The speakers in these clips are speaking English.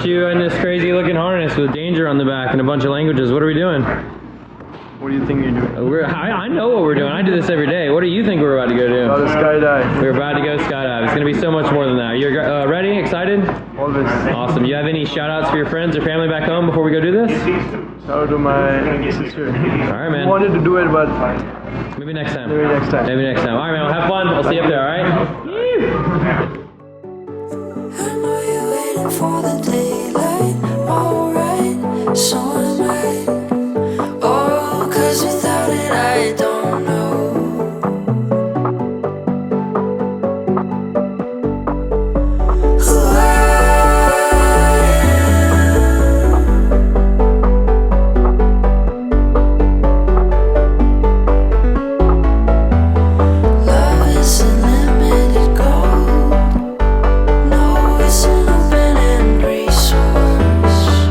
you in this crazy looking harness with danger on the back and a bunch of languages. What are we doing? What do you think you're doing? I know what we're doing. I do this every day. What do you think we're about to go do? About to skydive. We're about to go skydive. It's going to be so much more than that. You're ready? Excited? Always. Awesome. You have any shout outs for your friends or family back home before we go do this? Shout out to my sister. All right, man. I wanted to do it, but maybe next time. maybe next time. Maybe next time. All right, man. Well, have fun. I'll see you up there, all right? I know you're waiting for the daylight, alright, so am I. Oh, 'cause without it I don't know who I am. Love is unlimited gold. No, it's an open-end resource.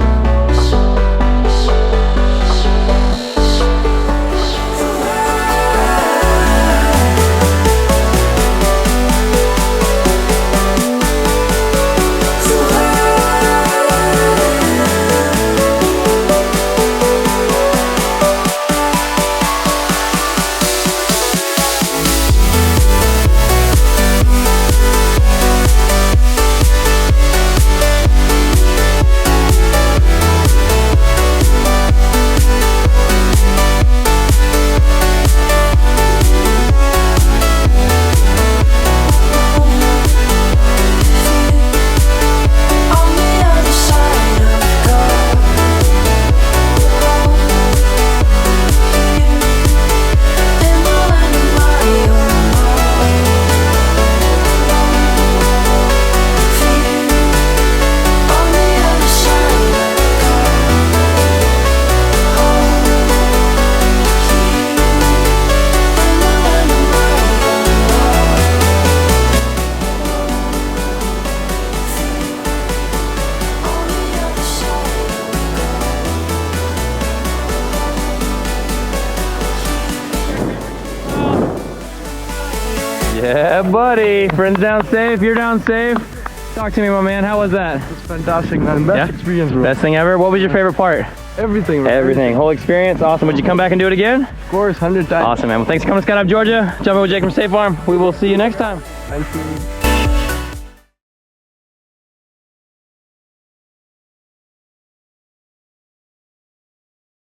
Yeah, buddy. Friends down safe. You're down safe. Talk to me, my man. How was that? It's fantastic, man. Best experience, bro. Best thing ever? What was your favorite part? Everything, bro. Everything. Whole experience. Awesome. Would you come back and do it again? Of course, 100 times. Awesome, man. Well, thanks for coming to Skydive Georgia. Jumping with Jake from State Farm. We will see you next time. Thank you.